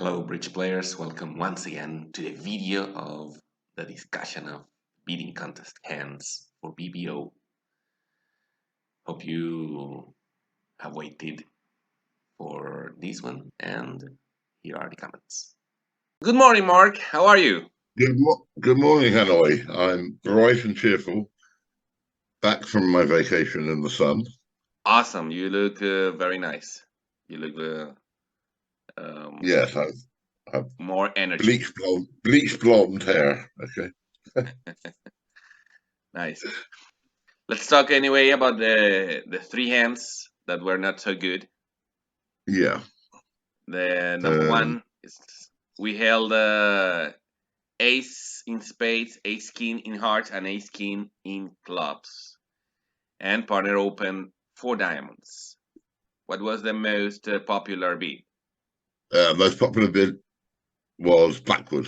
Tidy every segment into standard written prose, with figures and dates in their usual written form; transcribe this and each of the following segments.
Hello, bridge players. Welcome once again to the video of the discussion of bidding contest hands for BBO. Hope you have waited for this one, and here are the comments. Good morning, Mark. How are you? Good morning, Hanoi. I'm bright and cheerful, back from my vacation in the sun. Awesome. You look very nice. You look Yes, I've more energy. bleach blonde hair. Okay. Nice. Let's talk anyway about the three hands that were not so good. Yeah. The number one is we held ace in spades, ace king in hearts, and ace king in clubs. And partner opened 4 diamonds. What was the most popular bid? Most popular bid was Blackwood.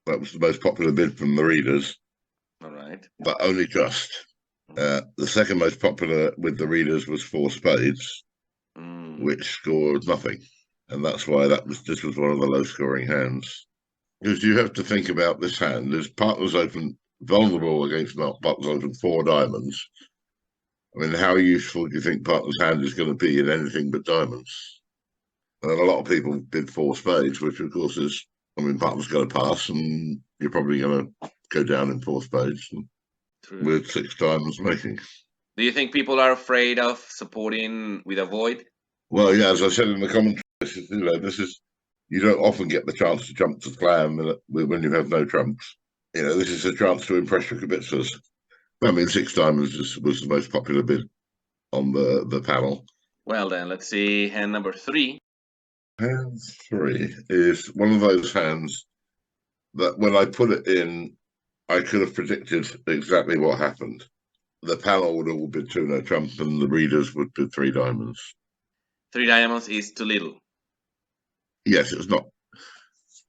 That was the most popular bid from the readers, All right. but only just. The second most popular with the readers was Four Spades, which scored nothing, and that's why this was one of the low-scoring hands. Because you have to think about this hand. There's partners open vulnerable against partners open 4 diamonds. I mean, how useful do you think partner's hand is going to be in anything but diamonds? And a lot of people bid 4 spades, which of course is, partner's going to pass, and you're probably going to go down in 4 spades with 6 diamonds making. Do you think people are afraid of supporting with a void? Well, yeah, as I said in the commentary, you don't often get the chance to jump to slam when you have no trumps. This is a chance to impress your kibitzers. 6 diamonds was the most popular bid on the panel. Well, then, let's see hand number 3. Hand 3 is one of those hands that when I put it in, I could have predicted exactly what happened. The panel would all bid 2 no trump, and the readers would bid 3 diamonds. 3 diamonds is too little. Yes, it's not.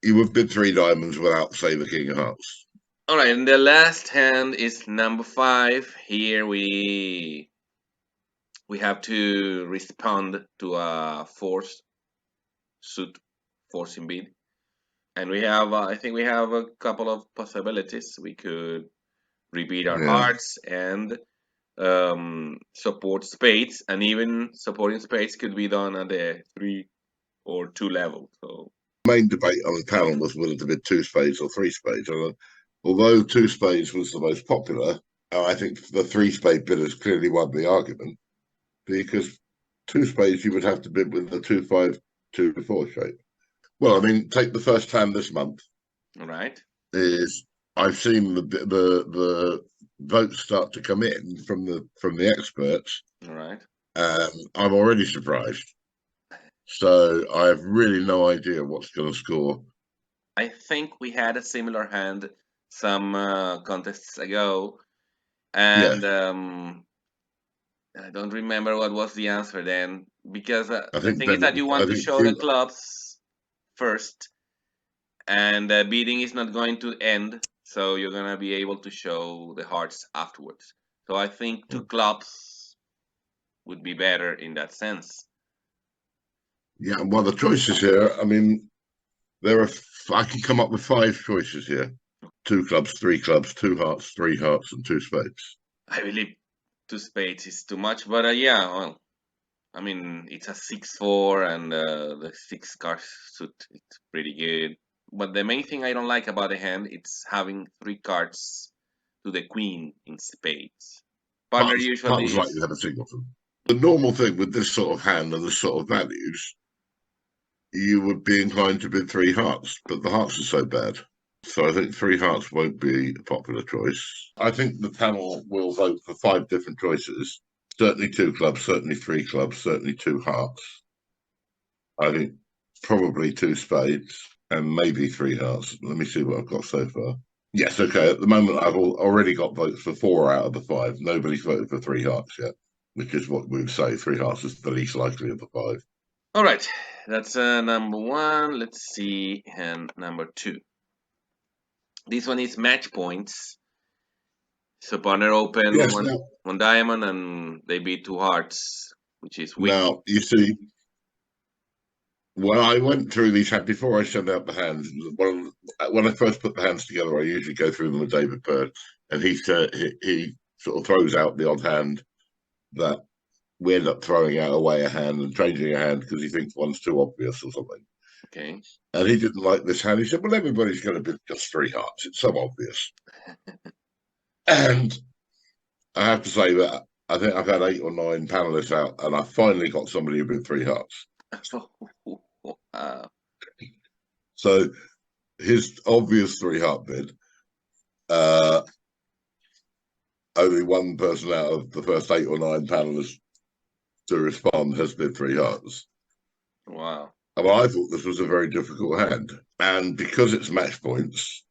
You would bid 3 diamonds without, say, the king of hearts. All right, and the last hand is number 5. Here we have to respond to a forced suit forcing bid, and we have I think we have a couple of possibilities. We could repeat our hearts and support spades, and even supporting spades could be done at the 3 or 2 level. So main debate on the panel was whether to bid 2 spades or 3 spades. Although 2 spades was the most popular, I think the 3 spade bidders clearly won the argument, because 2 spades you would have to bid with the 2-5, 2-4 shape. Well, take the first hand this month. All right. I've seen the votes start to come in from the experts. All right. I'm already surprised. So I have really no idea what's going to score. I think we had a similar hand some contests ago, and I don't remember what was the answer then, because the thing is that you want to show the clubs first, and the bidding is not going to end, so you're gonna be able to show the hearts afterwards. So I think 2 clubs would be better in that sense. Yeah, well, the choices here, I can come up with 5 choices here. 2 clubs, 3 clubs, 2 hearts, 3 hearts, and 2 spades. I believe 2 spades is too much, but yeah, well, it's a 6-4, and the 6 card suit, it's pretty good. But the main thing I don't like about the hand, it's having 3 cards to the queen in spades. Partner usually is like you have a singleton. The normal thing with this sort of hand and this sort of values, you would be inclined to bid 3 hearts, but the hearts are so bad. So I think 3 hearts won't be a popular choice. I think the panel will vote for 5 different choices. Certainly 2 clubs, certainly 3 clubs, certainly 2 hearts. I think probably 2 spades and maybe 3 hearts. Let me see what I've got so far. Yes, okay. At the moment, I've already got votes for 4 out of the 5. Nobody's voted for 3 hearts yet, which is what we would say 3 hearts is the least likely of the 5. All right, that's number 1. Let's see hand number 2. This one is match points. So partner open one diamond, and they beat 2 hearts, which is weak. Now, you see, when I went through these hands before I send out the hands, when I first put the hands together, I usually go through them with David Bird, and he sort of throws out the odd hand that we end up throwing out away a hand and changing a hand because he thinks one's too obvious or something. Okay. And he didn't like this hand. He said, "Well, everybody's going to be just three hearts. It's so obvious." And I have to say that I think I've had 8 or 9 panelists out, and I finally got somebody who bid three hearts. So his obvious three heart bid, only one person out of the first 8 or 9 panelists to respond has bid three hearts. Wow. Well, I thought this was a very difficult hand. And because it's match points,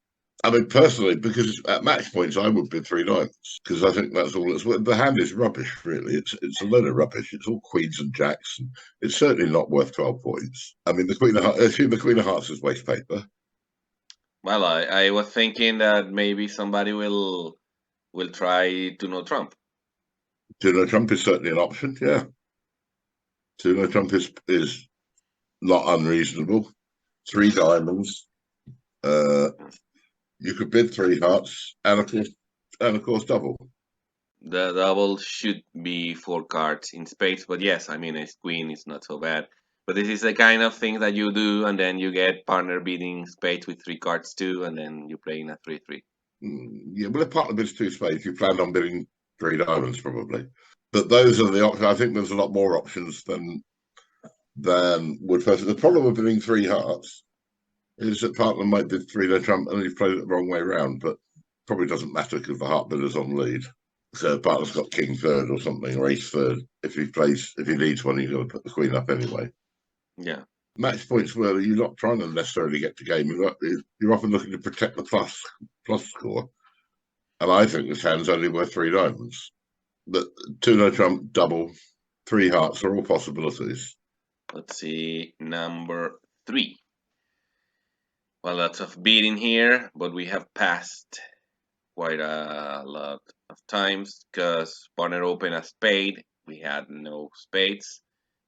I mean, personally, because at match points, I would bid three diamonds because I think that's all it's worth. The hand is rubbish, really. It's a load of rubbish. It's all queens and jacks. And it's certainly not worth 12 points. I mean, the Queen of Hearts is waste paper. Well, I was thinking that maybe somebody will try to know Trump. Tuno Trump is certainly an option, yeah. Tuno Trump is not unreasonable. Three diamonds. You could bid three hearts, and of course, double. The double should be 4 cards in spades, but yes, I mean a queen is not so bad. But this is the kind of thing that you do, and then you get partner bidding spades with 3 cards too, and then you play in a 3-3. Yeah, well, if partner bids two spades, you planned on bidding three diamonds probably. But those are the options. I think there's a lot more options than would first. The problem with bidding three hearts is that partner might bid three no trump and you've played it the wrong way around, but probably doesn't matter because the heart bidder's on lead. So partner's got king third or something, or ace third. If he leads one, he's going to put the queen up anyway. Yeah. Match points where you're not trying to necessarily get to game. You're often looking to protect the plus score. And I think this hand's only worth three diamonds. But two no trump, double, three hearts are all possibilities. Let's see, number 3. Well, lots of bidding here, but we have passed quite a lot of times because partner opened a spade. We had no spades.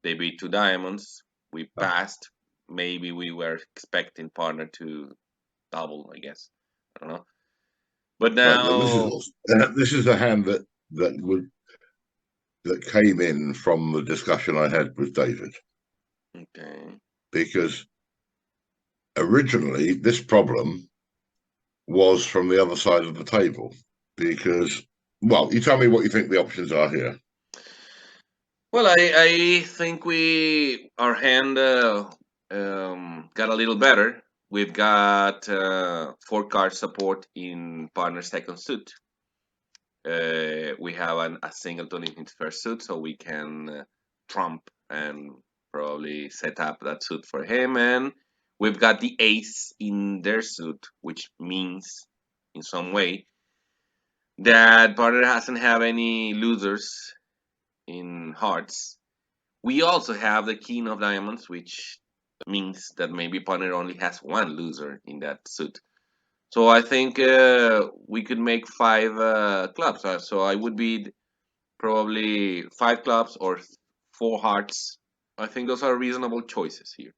They beat 2 diamonds. We passed. Maybe we were expecting partner to double, I guess. I don't know. But now This is a hand that came in from the discussion I had with David. Okay. Because originally this problem was from the other side of the table. Because, well, you tell me what you think the options are here. Well, I think our hand got a little better. We've got 4 card support in partner second suit. We have a singleton in his first suit, so we can trump and probably set up that suit for him. And we've got the ace in their suit, which means in some way that partner doesn't have any losers in hearts. We also have the king of diamonds, which means that maybe partner only has one loser in that suit. So I think we could make 5 clubs. So I would be probably 5 clubs or 4 hearts. I think those are reasonable choices here.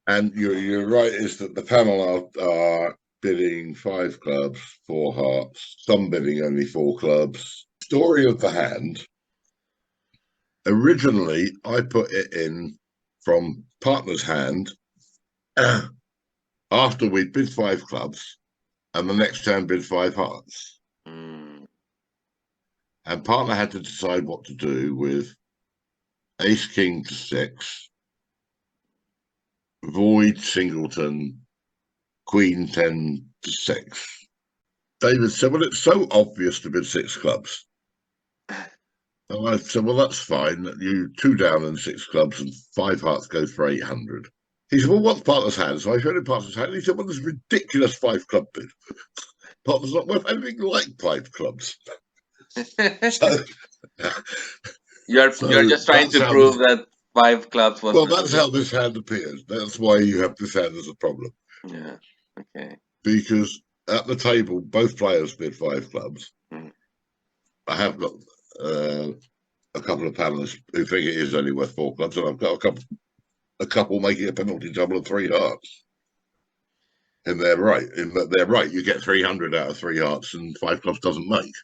And you're right, is that the panel are bidding 5 clubs, 4 hearts, some bidding only 4 clubs. Story of the hand. Originally, I put it in from partner's hand after we'd bid 5 clubs, and the next turn bid 5 hearts. Mm. And partner had to decide what to do with ace king to 6, void singleton, queen 10 to 6. David said, well, it's so obvious to bid 6 clubs. And I said, well, that's fine. You 2 down and 6 clubs and 5 hearts goes for 800. He said, well, what's partner's hand? So I showed him partner's hand. He said, well, there's a ridiculous 5 club bid. Partner's not worth anything like 5 clubs. So, you're just trying to prove that 5 clubs was. Well, that's how this hand appears. That's why you have this hand as a problem. Yeah. Okay. Because at the table, both players bid 5 clubs. Mm. I have got a couple of panelists who think it is only worth 4 clubs, and I've got a couple a couple making a penalty double of 3 hearts. And they're right. In that they're right. You get 300 out of 3 hearts, and 5 clubs doesn't make.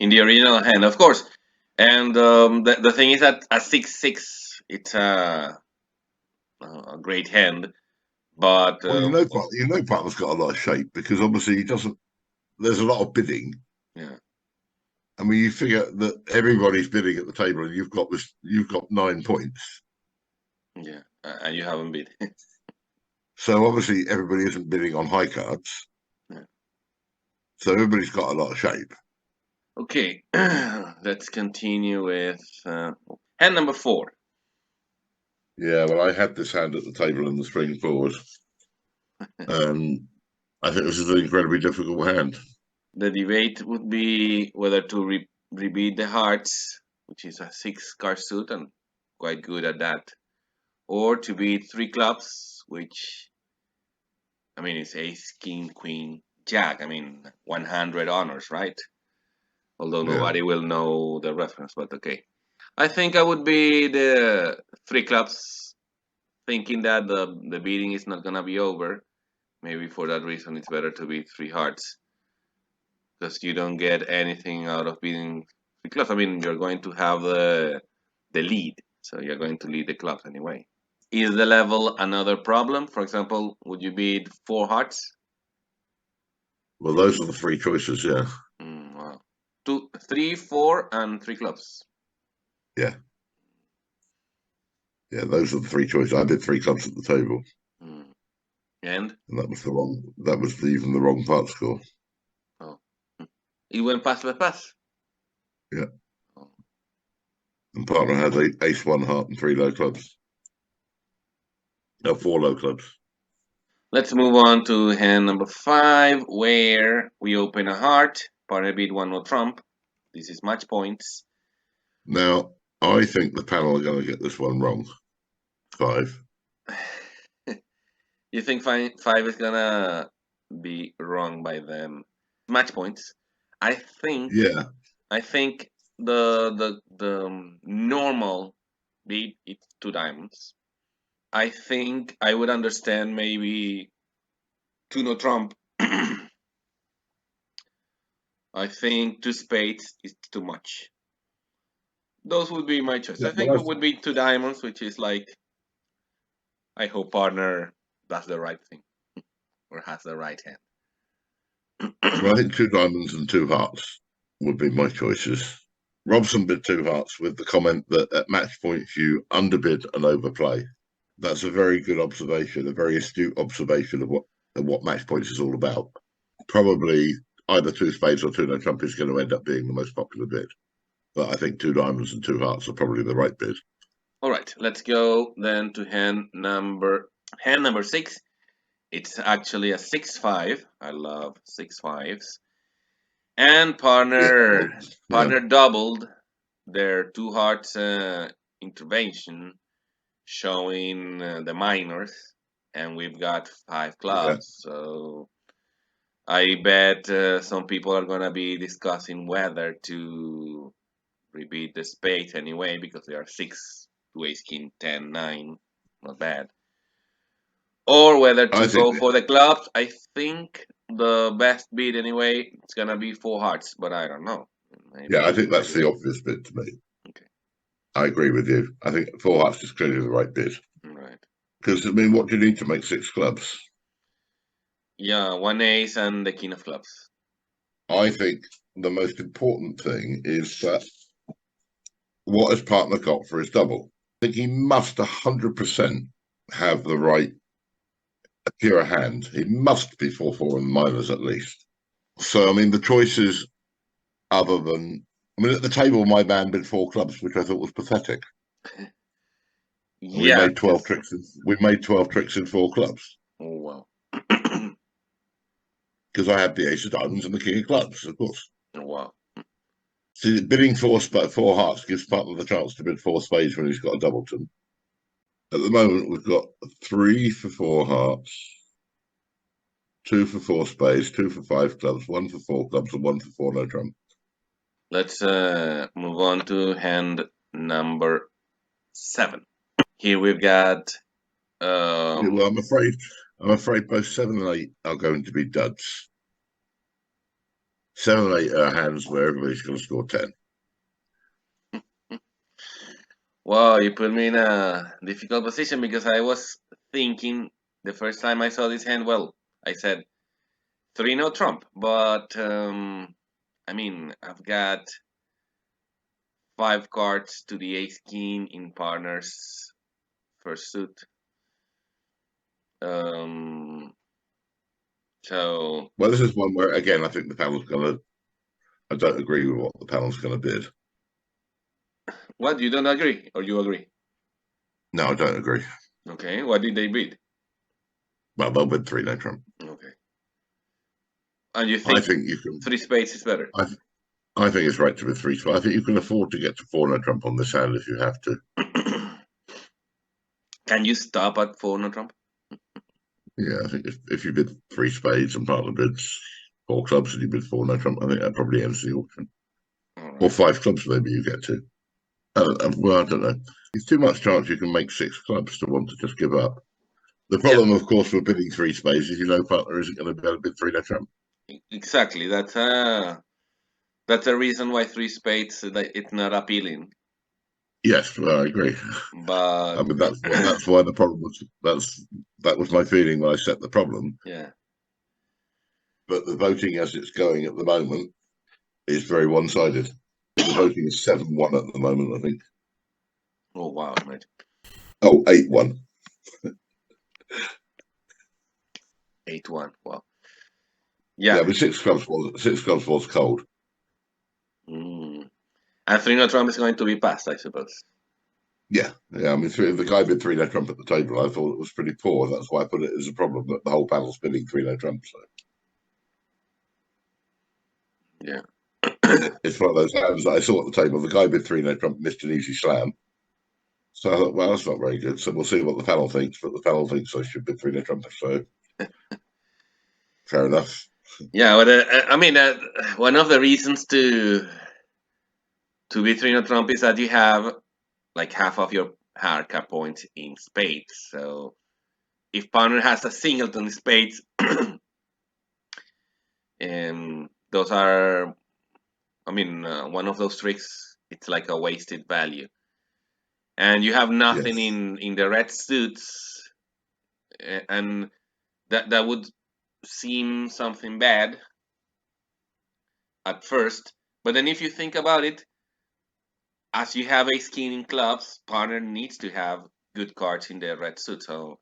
In the original hand, of course. And the thing is that a 6-6, it's a great hand, but Well, partner's got a lot of shape because obviously he doesn't. There's a lot of bidding. yeah, I mean, you figure that everybody's bidding at the table, and you've got 9 points. yeah, and you haven't bid. So obviously everybody isn't bidding on high cards. Yeah. So everybody's got a lot of shape. Okay, let's continue with hand number 4. Yeah, well, I had this hand at the table in the spring forward. I think this is an incredibly difficult hand. The debate would be whether to rebeat the hearts, which is a 6-card suit and quite good at that, or to beat 3 clubs, which, I mean, it's ace, king, queen, jack. I mean, 100 honors, right? Although Yeah. nobody will know the reference, but okay. I think I would be the 3 clubs, thinking that the beating is not gonna be over. Maybe for that reason, it's better to beat 3 hearts, because you don't get anything out of beating 3 clubs. I mean, you're going to have the lead, so you're going to lead the clubs anyway. Is the level another problem? For example, would you beat 4 hearts? Well, those are the 3 choices. Yeah. Wow. 2, 3, 4, and 3 clubs. Yeah. Yeah, those are the 3 choices. I did 3 clubs at the table. Mm. And? And that was even the wrong part score. Oh. You went pass by pass. Yeah. Oh. And partner had ace 1 heart and 3 low clubs. No, 4 low clubs. Let's move on to hand number 5, where we open a heart. Partner beat 1 no trump. This is match points. Now, I think the panel are going to get this one wrong. 5. You think 5 is gonna be wrong by them? Match points. I think. Yeah. I think the normal beat it's 2 diamonds. I think I would understand maybe 2 no trump. I think 2 spades is too much. Those would be my choice. Yeah, I think well, it would be 2 diamonds, which is like, I hope partner does the right thing or has the right well, I hand. think 2 diamonds and 2 hearts would be my choices. Robson bid 2 hearts with the comment that at match points you underbid and overplay. That's a very good observation, a very astute observation of what match points is all about. Probably either 2 spades or 2 no trump is going to end up being the most popular bid. But I think 2 diamonds and 2 hearts are probably the right bid. All right, let's go then to hand number 6. It's actually a 6-5. I love 6-5s. And Yeah. partner doubled their 2 hearts intervention, showing the minors, and we've got 5 Yeah. clubs. So I bet some people are gonna be discussing whether to repeat the spades anyway, because they are 6 to ace king 10 9, not bad. Or whether to I think go for the clubs. I think the best bid anyway, it's gonna be 4 hearts, but I don't know. Yeah, I Maybe think that's maybe the not. obvious bid to me. Okay, I agree with you. I think 4 hearts is clearly the right bid. right. Because I mean, what do you need to make 6 clubs? Yeah, 1 ace and the king of clubs. I think the most important thing is that what his partner got for his double. I think he must 100% have the right pure hand. He must be 4-4 in the minors at least. So I mean, the choices other than I mean, at the table, my man bid 4 clubs, which I thought was pathetic. And we Yeah, made 12 because tricks. We made 12 tricks in 4 clubs oh wow. because I had the ace of diamonds and the king of clubs, of course. Oh, wow. See, bidding 4 hearts gives partner the chance to bid 4 spades when he's got a doubleton. At the moment, we've got 3 for 4 hearts, 2 for 4 spades, 2 for 5 clubs, 1 for 4 clubs, and 1 for 4 no trump. Let's move on to hand number 7. Here we've got Yeah, well, I'm afraid both 7 and 8 are going to be duds. 7 and 8 are hands where everybody's going to score 10. well, you put me in a difficult position because I was thinking the first time I saw this hand, well, I said 3 no trump, but I mean, I've got 5 cards to the ace king in partners first suit. Um, so Well, this is one where, again, I think the panel's going to. I don't agree with what the panel's going to bid. what, you don't agree or you agree? No, I don't agree. Okay, what did they bid? Well, they'll bid 3 no trump. Okay, and you I think think you can. 3 spades is better? I, I think it's right to bid 3 spades. I think you can afford to get to 4 no trump on this hand if you have to. Can you stop at 4 no trump? Yeah, I think if you bid 3 spades and partner bids 4 clubs and you bid 4 no trump, I think that probably ends the auction. All Or right. 5 clubs, maybe you get to. Well, I don't know. It's too much chance you can make 6 clubs to want to just give up. The Yeah, problem, of course, with bidding 3 spades is partner isn't going to be able to bid 3 no trump. exactly. That's a reason why 3 spades it's not appealing. Yes, well, I agree. I But mean, that's why the problem was. That was my feeling when I set the problem. yeah. But the voting as it's going at the moment is very one-sided. The voting is 7-1 at the moment, I think. Oh wow, mate. Oh, 8-1. 8-1. Wow. Yeah, Yeah. but six clubs was cold. Mm. And 3 no trump is going to be passed, I suppose. Yeah, yeah. I mean, the guy bid 3 no trump at the table. I thought it was pretty poor. That's why I put it as a problem that the whole panel's bidding 3 no trump. So. Yeah. It's one of those hands that I saw at the table. The guy bid 3 no trump, missed an easy slam. So I thought, well, that's not very good. So we'll see what the panel thinks. But the panel thinks I should bid 3 no trump. So fair enough. Yeah, but I mean, one of the reasons to be 3 no trump is that you have like half of your hardcore points in spades. So if partner has a singleton in spades, those are, I mean, one of those tricks. It's like a wasted value, and you have nothing Yes. in the red suits, and that would seem something bad at first. But then if you think about it, as you have ace king in clubs, partner needs to have good cards in the red suit. So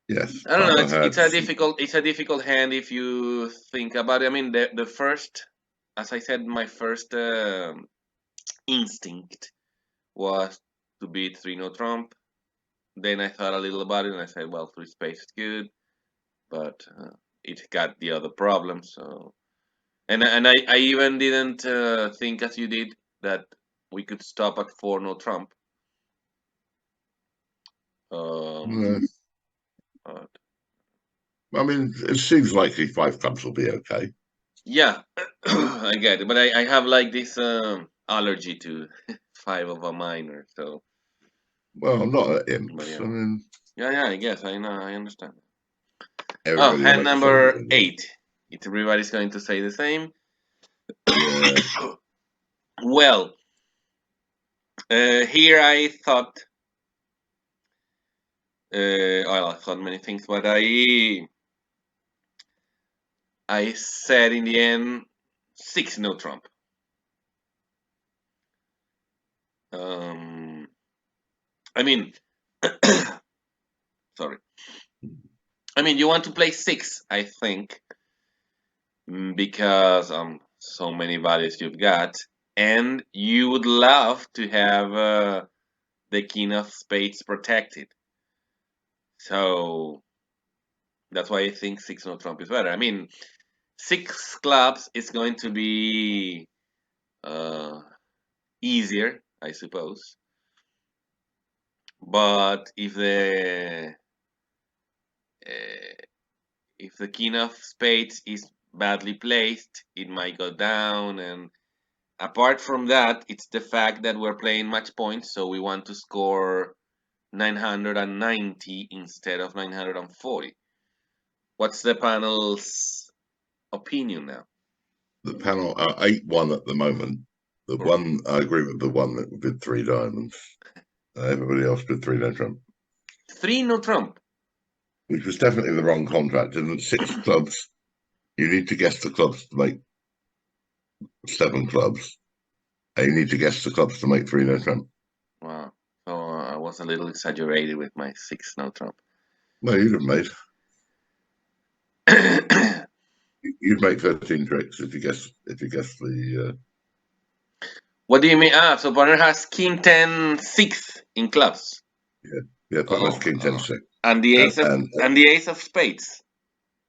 Yes. I don't know. Partner It's had. a difficult hand if you think about it. I mean, the first, as I said, my first instinct was to beat 3 no trump. Then I thought a little about it and I said, well, 3 spades is good, but it got the other problem. So and I even didn't think as you did that we could stop at 4 no trump. Uh, Uh, I mean, it seems likely 5 clubs will be okay. yeah, I get it, but I have like this allergy to 5 of a minor. So, Well, I'm not at but imps. yeah, I mean, yeah, I guess I know, I understand. Oh, everybody hand likes 5 number of 8. It everybody's going to say the same. Yeah. Well, here I thought, well, I thought many things, but I said in the end 6 no trump. Um, I mean, sorry. I mean, you want to play 6, I think, because so many values you've got, and you would love to have the king of spades protected. So that's why I think 6 no trump is better. I mean, 6 clubs is going to be uh, easier, I suppose. But uh, if the king of spades is badly placed, it might go down. And apart from that, it's the fact that we're playing match points, so we want to score 990 instead of 940. What's the panel's opinion now? The panel are 8-1 at the moment. The one, I agree with the one that bid 3 diamonds. Everybody else bid 3 no trump. 3 no trump. Which was definitely the wrong contract. And at 6 clubs, you need to guess the clubs to make 7 clubs. And you need to guess the clubs to make 3 no trump. Wow. So I was a little exaggerated with my 6 no trump. No, you'd have made. You'd make 13 tricks if you guess the. What do you mean? So partner has king 10 6 in clubs. Yeah, partner has king 10 6. And the ace and the ace of spades.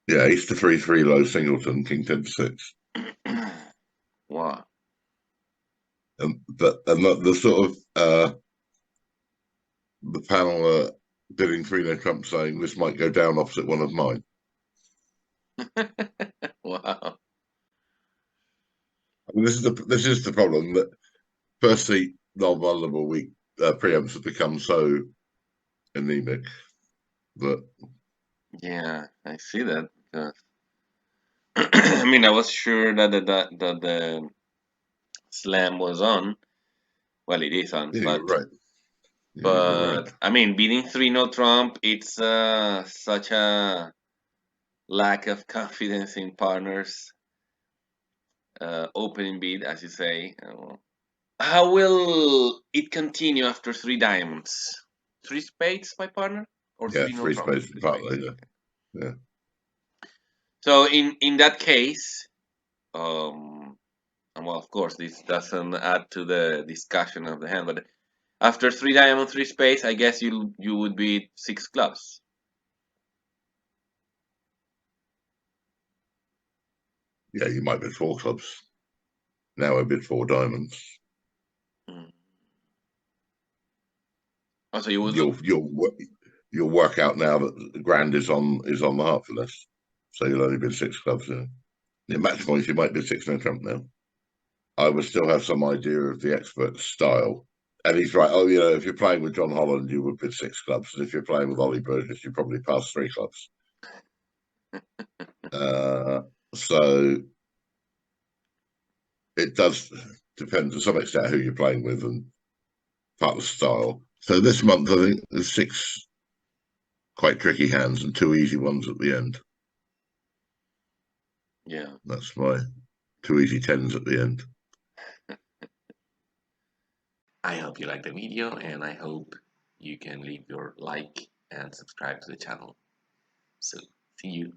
Yeah, ace to 3 3 low singleton, king 10 6. Wow. But the sort of the panel bidding 3 no trump saying this might go down opposite one of mine. Wow. I mean, this is the problem that firstly non-vulnerable weak preempts have become so anemic that Yeah, I see that. I mean, I was sure that the slam was on. Well, it is on, yeah, you're right. Yeah, you're right. but I mean, beating 3 no trump, it's such a lack of confidence in partners. Opening bid, as you say. How will it continue after 3 diamonds? 3 spades, my partner, or Yeah, 3 no 3 trump? spades 3 partner. spades. Yeah, yeah. So in that case, and well, of course, this doesn't add to the discussion of the hand, but after 3 diamond, 3 spades, I guess you would be 6 clubs. Yeah, you might bid 4 clubs. Now I bid 4 diamonds. Mm. Oh, so you would You'll work out now that the grand is on the heart for this. So you'll only bid 6 clubs. Yeah. In match points, you might bid 6 no trump now. I would still have some idea of the expert's style. And he's right. Oh, if you're playing with John Holland, you would bid 6 clubs. And if you're playing with Ollie Burgess, you probably pass 3 clubs. So it does depend to some extent who you're playing with and part of the style. So this month, I think there's 6 quite tricky hands and 2 easy ones at the end. Yeah. That's my 2 easy 10s at the end. I hope you like the video, and I hope you can leave your like and subscribe to the channel. So, see you.